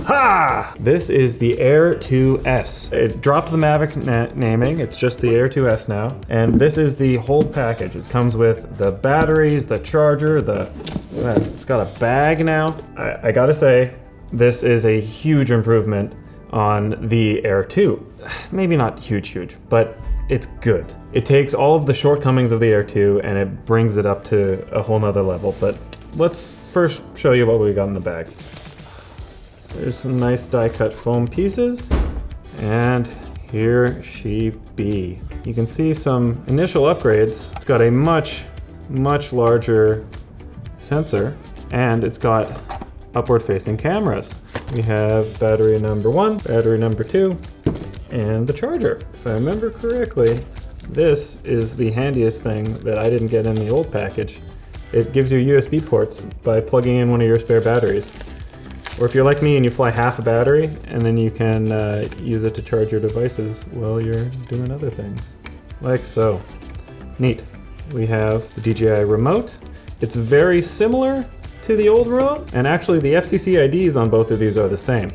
Ha! This is the Air 2S. It dropped the Mavic naming, it's just the Air 2S now. And this is the whole package. It comes with the batteries, the charger, it's got a bag now. I gotta say, this is a huge improvement on the Air 2. Maybe not huge, but it's good. It takes all of the shortcomings of the Air 2 and it brings it up to a whole nother level. But let's first show you what we got in the bag. There's some nice die-cut foam pieces, and here she be. You can see some initial upgrades. It's got a much larger sensor, and it's got upward-facing cameras. We have battery number 1, battery number 2, and the charger. If I remember correctly, this is the handiest thing that I didn't get in the old package. It gives you USB ports by plugging in one of your spare batteries. Or if you're like me and you fly half a battery, and then you can use it to charge your devices while you're doing other things. Like so. Neat. We have the DJI Remote. It's very similar to the old remote, and actually the FCC IDs on both of these are the same,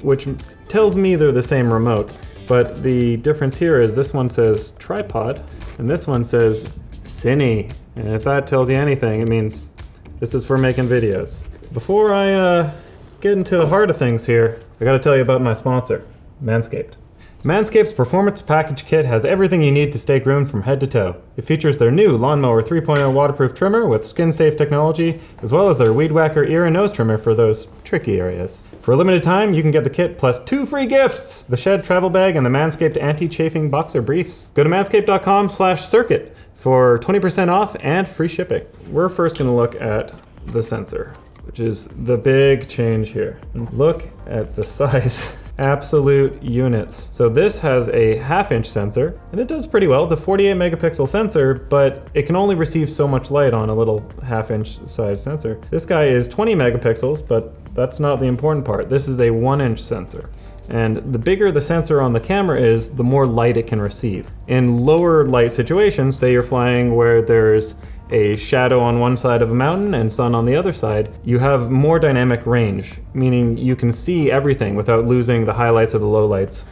which tells me they're the same remote, but the difference here is this one says tripod, and this one says Cine, and if that tells you anything, it means this is for making videos. Before I get into the heart of things here, I gotta tell you about my sponsor, Manscaped. Manscaped's Performance Package Kit has everything you need to stay groomed from head to toe. It features their new Lawnmower 3.0 waterproof trimmer with skin-safe technology, as well as their Weed Whacker ear and nose trimmer for those tricky areas. For a limited time, you can get the kit plus 2 free gifts, the Shed travel bag and the Manscaped anti-chafing boxer briefs. Go to manscaped.com/circuit for 20% off and free shipping. We're first gonna look at the sensor, which is the big change here. And look at the size. Absolute units. So this has a 1/2 inch sensor, and it does pretty well. It's a 48 megapixel sensor, but it can only receive so much light on a little 1/2 inch size sensor. This guy is 20 megapixels, but that's not the important part. This is a 1 inch sensor. And the bigger the sensor on the camera is, the more light it can receive. In lower light situations, say you're flying where there's a shadow on one side of a mountain and sun on the other side, you have more dynamic range, meaning you can see everything without losing the highlights or the lowlights.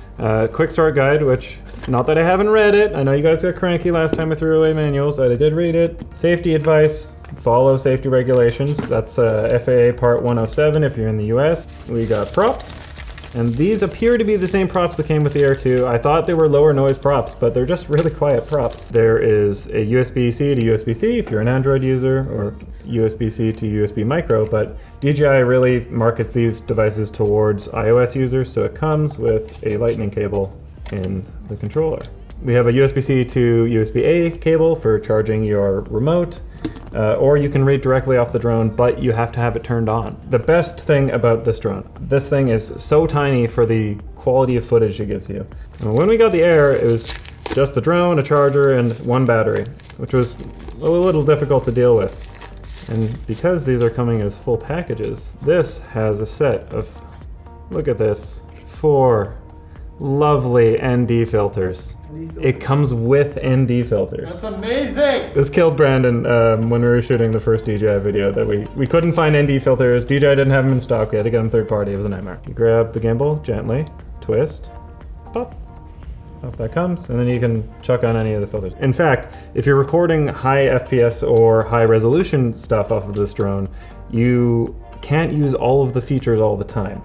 Quick start guide, which, not that I haven't read it, I know you guys got cranky last time I threw away manuals, but I did read it. Safety advice, follow safety regulations. That's FAA Part 107 if you're in the US. We got props. And these appear to be the same props that came with the Air 2. I thought they were lower noise props, but they're just really quiet props. There is a USB-C to USB-C if you're an Android user, or USB-C to USB micro, but DJI really markets these devices towards iOS users, so it comes with a lightning cable in the controller. We have a USB-C to USB-A cable for charging your remote, or you can read directly off the drone, but you have to have it turned on. The best thing about this drone, this thing is so tiny for the quality of footage it gives you. When we got the Air, it was just the drone, a charger, and 1 battery, which was a little difficult to deal with. And because these are coming as full packages, this has a set of, look at this, 4 lovely ND filters. It comes with ND filters. That's amazing! This killed Brandon when we were shooting the first DJI video that we couldn't find ND filters. DJI didn't have them in stock. We had to get them third party. It was a nightmare. You grab the gimbal gently, twist, pop. Off that comes, and then you can chuck on any of the filters. In fact, if you're recording high FPS or high resolution stuff off of this drone, you can't use all of the features all the time.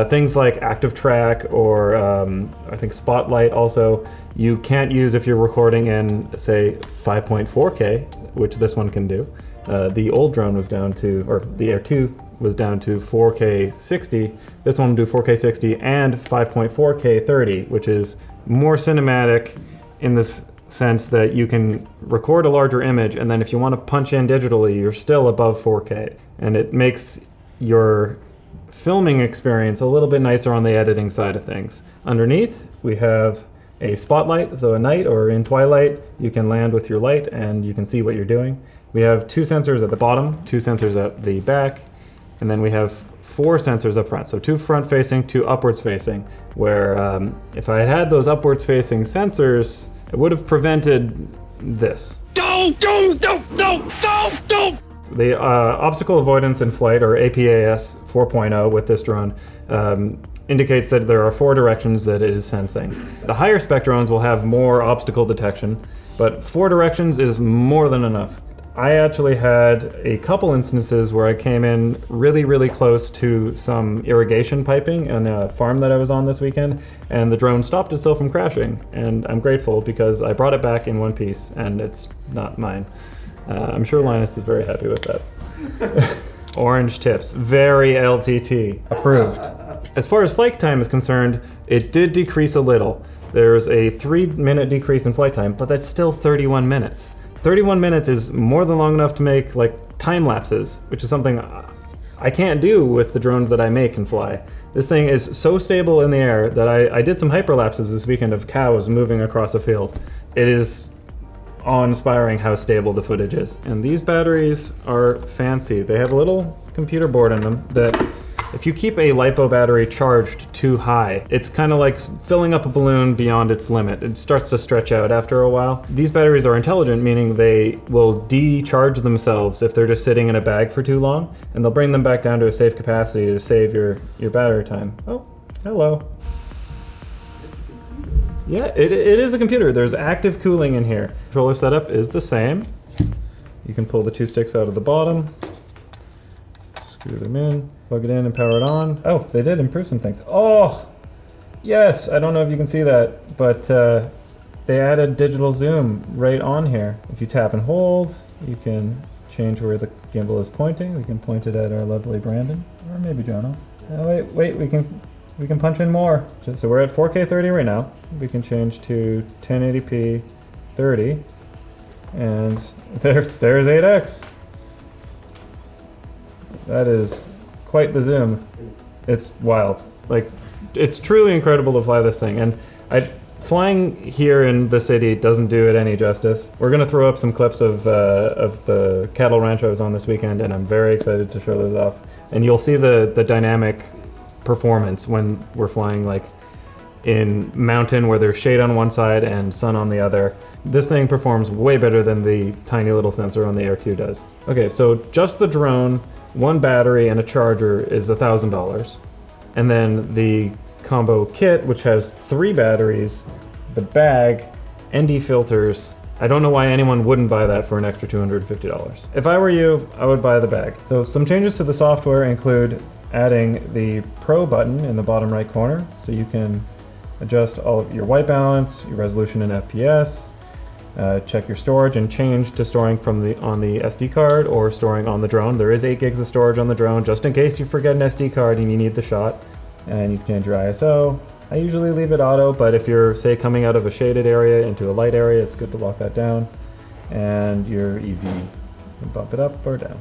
Things like active track or I think spotlight also, you can't use if you're recording in, say, 5.4K, which this one can do. The old drone was down to, or the Air 2 was down to 4K 60. This one will do 4K 60 and 5.4K 30, which is more cinematic in the sense that you can record a larger image, and then if you want to punch in digitally, you're still above 4K. And it makes your filming experience a little bit nicer on the editing side of things. Underneath, we have a spotlight, so at night or in twilight, you can land with your light and you can see what you're doing. We have 2 sensors at the bottom, 2 sensors at the back, and then we have 4 sensors up front. So 2 front facing, 2 upwards facing, where if I had had those upwards facing sensors, it would have prevented this. The obstacle avoidance in flight, or APAS 4.0 with this drone, indicates that there are 4 directions that it is sensing. The higher spec drones will have more obstacle detection, but 4 directions is more than enough. I actually had a couple instances where I came in really, really close to some irrigation piping on a farm that I was on this weekend, and the drone stopped itself from crashing. And I'm grateful because I brought it back in one piece, and it's not mine. I'm sure Linus is very happy with that. Orange tips, very LTT, approved. As far as flight time is concerned, it did decrease a little. There's a 3-minute decrease in flight time, but that's still 31 minutes. 31 minutes is more than long enough to make like time lapses, which is something I can't do with the drones that I make and fly. This thing is so stable in the air that I did some hyperlapses this weekend of cows moving across a field. It is awe-inspiring how stable the footage is. And these batteries are fancy. They have a little computer board in them that if you keep a LiPo battery charged too high, it's kind of like filling up a balloon beyond its limit. It starts to stretch out after a while. These batteries are intelligent, meaning they will decharge themselves if they're just sitting in a bag for too long, and they'll bring them back down to a safe capacity to save your battery time. Oh, hello. Yeah, it is a computer. There's active cooling in here. Controller setup is the same. You can pull the 2 sticks out of the bottom, screw them in, plug it in and power it on. Oh, they did improve some things. Oh, yes, I don't know if you can see that, but they added digital zoom right on here. If you tap and hold, you can change where the gimbal is pointing. We can point it at our lovely Brandon, or maybe Jono. Oh, wait, we can punch in more. So we're at 4K 30 right now. We can change to 1080p 30, and there's 8x. That is quite the zoom. It's wild. Like, it's truly incredible to fly this thing, and flying here in the city doesn't do it any justice. We're gonna throw up some clips of the cattle ranch I was on this weekend, and I'm very excited to show those off. And you'll see the dynamic performance when we're flying like in mountain where there's shade on one side and sun on the other. This thing performs way better than the tiny little sensor on the Air 2 does. Okay, so just the drone, 1 battery and a charger is $1,000. And then the combo kit, which has 3 batteries, the bag, ND filters. I don't know why anyone wouldn't buy that for an extra $250. If I were you, I would buy the bag. So some changes to the software include adding the Pro button in the bottom right corner, so you can adjust all of your white balance, your resolution in FPS, check your storage, and change to storing on the SD card or storing on the drone. There is 8 gigs of storage on the drone, just in case you forget an SD card and you need the shot. And you can change your ISO. I usually leave it auto, but if you're, say, coming out of a shaded area into a light area, it's good to lock that down. And your EV, you can bump it up or down.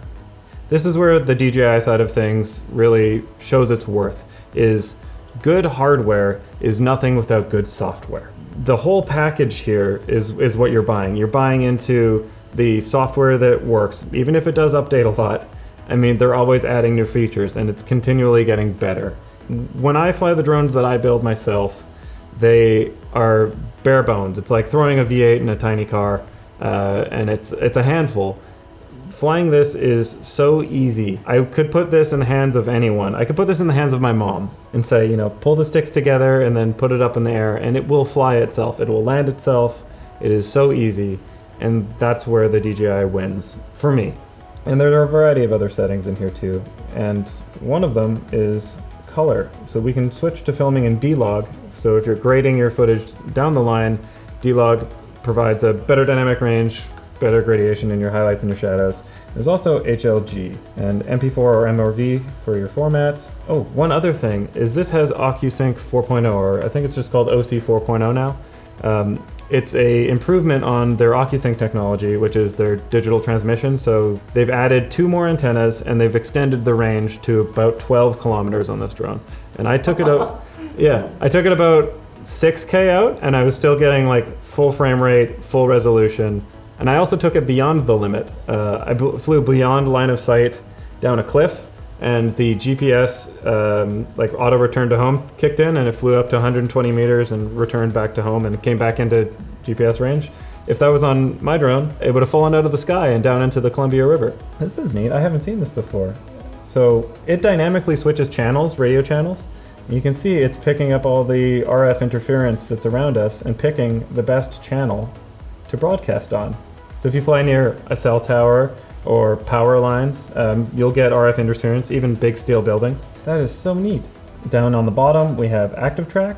This is where the DJI side of things really shows its worth, is good hardware is nothing without good software. The whole package here is what you're buying. You're buying into the software that works, even if it does update a lot. I mean, they're always adding new features, and it's continually getting better. When I fly the drones that I build myself, they are bare bones. It's like throwing a V8 in a tiny car, and it's a handful. Flying this is so easy. I could put this in the hands of anyone. I could put this in the hands of my mom and say, you know, pull the sticks together and then put it up in the air, and it will fly itself. It will land itself. It is so easy, and that's where the DJI wins for me. And there are a variety of other settings in here too, and one of them is color. So we can switch to filming in D-Log. So if you're grading your footage down the line, D-Log provides a better dynamic range, better gradation in your highlights and your shadows. There's also HLG and MP4 or MRV for your formats. Oh, one other thing is this has Ocusync 4.0, or I think it's just called OC 4.0 now. It's a improvement on their Ocusync technology, which is their digital transmission. So they've added 2 more antennas and they've extended the range to about 12 kilometers on this drone. And I took it out, yeah, I took it about 6K out, and I was still getting like full frame rate, full resolution. And I also took it beyond the limit. I flew beyond line of sight down a cliff, and the GPS like auto return to home kicked in, and it flew up to 120 meters and returned back to home, and it came back into GPS range. If that was on my drone, it would have fallen out of the sky and down into the Columbia River. This is neat, I haven't seen this before. So it dynamically switches channels, radio channels. You can see it's picking up all the RF interference that's around us and picking the best channel to broadcast on. So if you fly near a cell tower or power lines, you'll get RF interference, even big steel buildings. That is so neat. Down on the bottom, we have active track.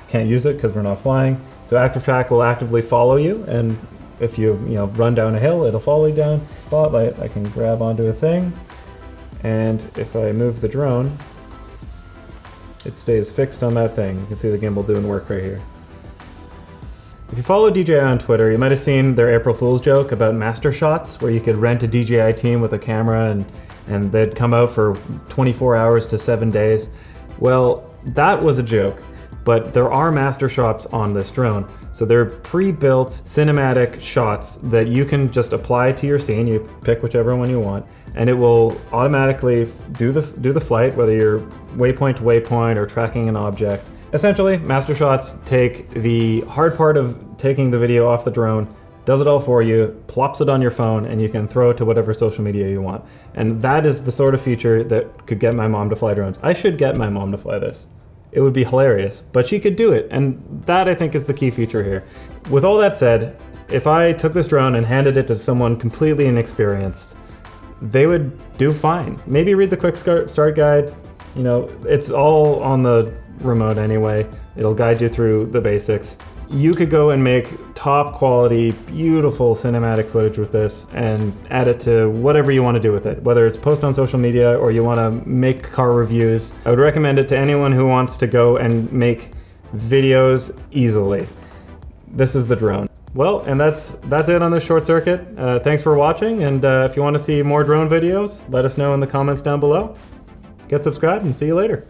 Can't use it because we're not flying. So active track will actively follow you, and if you run down a hill, it'll follow you down. Spotlight, I can grab onto a thing, and if I move the drone, it stays fixed on that thing. You can see the gimbal doing work right here. If you follow DJI on Twitter, you might have seen their April Fool's joke about master shots, where you could rent a DJI team with a camera and they'd come out for 24 hours to 7 days. Well, that was a joke, but there are master shots on this drone. So they're pre-built cinematic shots that you can just apply to your scene. You pick whichever one you want, and it will automatically do the flight, whether you're waypoint to waypoint or tracking an object. Essentially, master shots take the hard part of taking the video off the drone, does it all for you, plops it on your phone, and you can throw it to whatever social media you want. And that is the sort of feature that could get my mom to fly drones. I should get my mom to fly this. It would be hilarious, but she could do it, and that I think is the key feature here. With all that said, if I took this drone and handed it to someone completely inexperienced, they would do fine. Maybe read the quick start guide. It's all on the remote anyway. It'll guide you through the basics. You could go and make top quality, beautiful cinematic footage with this and add it to whatever you want to do with it, whether it's post on social media or you want to make car reviews. I would recommend it to anyone who wants to go and make videos easily. This is the drone. Well, and that's it on this short circuit. Thanks for watching, and if you want to see more drone videos, let us know in the comments down below. Get subscribed and see you later.